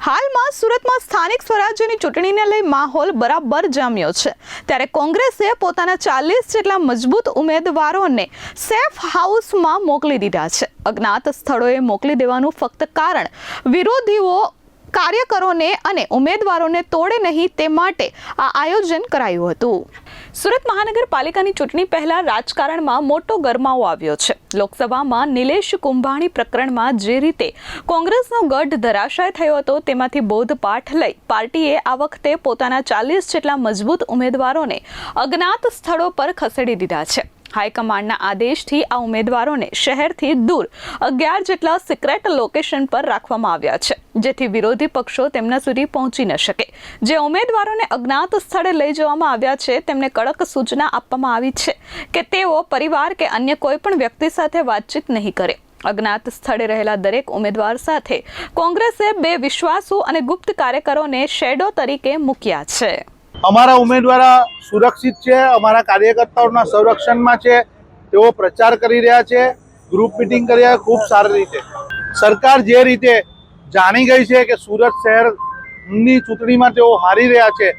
હાલમાં સુરતમાં સ્થાનિક સ્વરાજ્યની ચૂંટણીને લઈ માહોલ બરાબર જામ્યો છે, ત્યારે કોંગ્રેસે પોતાના 40 જેટલા મજબૂત ઉમેદવારોને સેફ હાઉસમાં મોકલી દીધા છે। અજ્ઞાત સ્થળોએ મોકલી દેવાનું ફક્ત કારણ વિરોધીઓ કાર્યકરોને અને ઉમેદવારોને તોડે નહીં તે માટે આ આયોજન કરાયું હતું। સુરત મહાનગરપાલિકાની ચૂંટણી પહેલા રાજકારણમાં મોટો ગરમાવો આવ્યો છે। લોકસભામાં નિલેશ કુંભાણી પ્રકરણમાં જે રીતે કોંગ્રેસનો ગઢ ધરાશાય થયો હતો તેમાંથી બોધપાઠ લઈ પાર્ટીએ આ વખતે પોતાના 40 જેટલા મજબૂત ઉમેદવારોને અજ્ઞાત સ્થળો પર ખસેડી દીધા છે। હાઈકમાન્ડના આદેશથી આ ઉમેદવારોને શહેરથી દૂર 11 જેટલા સિક્રેટ લોકેશન પર રાખવામાં આવ્યા છે, જેથી વિરોધી પક્ષો તેમના સુધી પહોંચી ન શકે। જે ઉમેદવારોને અજ્ઞાત સ્થળે લઈ જવામાં આવ્યા છે તેમને કડક સૂચના આપવામાં આવી છે કે તેઓ પરિવાર કે અન્ય કોઈ પણ વ્યક્તિ સાથે વાતચીત નહીં કરે। અજ્ઞાત સ્થળે રહેલા દરેક ઉમેદવાર સાથે કોંગ્રેસે 2 વિશ્વાસુ અને ગુપ્ત કાર્યકરોને શેડો તરીકે મૂક્યા છે। અમારા ઉમેદવારો સુરક્ષિત છે, અમારા કાર્યકર્તાઓના સંરક્ષણમાં છે, તેઓ પ્રચાર કરી રહ્યા છે, ગ્રુપ મીટિંગ કરી રહ્યા છે ખૂબ સારી રીતે। સરકાર જે રીતે જાણી ગઈ છે કે સુરત શહેરની ચૂંટણીમાં તેઓ હારી રહ્યા છે,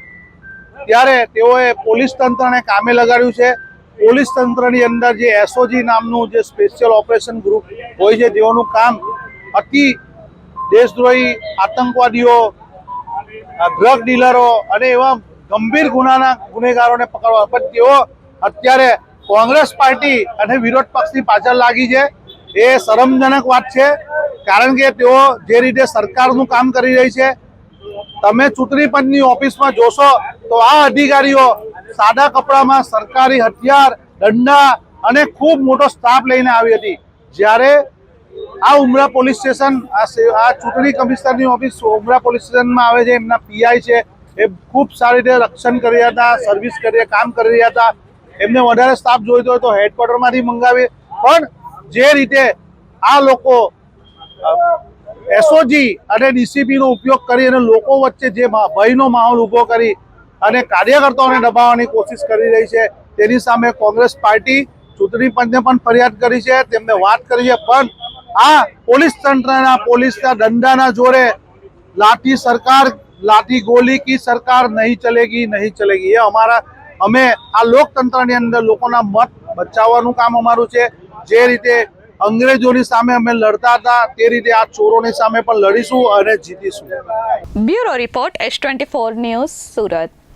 ત્યારે તેઓએ પોલીસ તંત્રને કામે લગાડ્યું છે। પોલીસ તંત્રની અંદર જે એસઓજી નામનું જે સ્પેશિયલ ઓપરેશન ગ્રુપ હોય છે, તેઓનું કામ અતિ દેશદ્રોહી આતંકવાદીઓ, ડ્રગ ડીલરો અને એવા ગંભીર ગુનેગારોને પકડવા, પણ તેઓ અત્યારે કોંગ્રેસ પાર્ટી અને વિરોધ પક્ષની પાછળ લાગી છે। એ શરમજનક વાત છે, કારણ કે તેઓ જે રીતે સરકારનું કામ કરી રહી છે, તમે ચૂંટણી પંચની ઓફિસમાં જોશો તો આ અધિકારીઓ સાદા કપડામાં સરકારી હથિયાર, દંડા અને ખૂબ મોટો સ્ટાફ લઈને આવી હતી। જ્યારે આ ઉમરા પોલીસ સ્ટેશન, આ ચૂંટણી કમિશનરની ઓફિસ ઉમરા પોલીસ સ્ટેશનમાં આવે છે, એમના પીઆઈ છે, એ ખૂબ સારી રીતે રક્ષણ કરી રહ્યા હતા, સર્વિસ કરી કામ કરી રહ્યા હતા। એમને વધારે સ્ટાફ જોઈતો હોય તો હેડક્વાર્ટરમાંથી મંગાવી, પણ જે રીતે આ લોકો એસઓજી અને ડીસીપીનો ઉપયોગ કરી અને લોકો વચ્ચે જે ભયનો માહોલ ઊભો કરી અને કાર્યકર્તાઓને દબાવવાની કોશિશ કરી રહી છે, તેની સામે કોંગ્રેસ પાર્ટી ચૂંટણી પંચને પણ ફરિયાદ કરી છે, તેમને વાત કરી છે, પણ આ પોલીસ તંત્રના પોલીસના દંડાના જોરે લાઠી ગોલી કી સરકાર નહીં ચલેગી। એ અમે આ લોકતંત્રની અંદર લોકોના મત બચાવવાનું કામ અમારું છે। જે રીતે અંગ્રેજોની સામે અમે લડતા હતા, તે રીતે આ ચોરોની સામે પણ લડીશું અને જીતીશું। Bureau report S24 news Surat.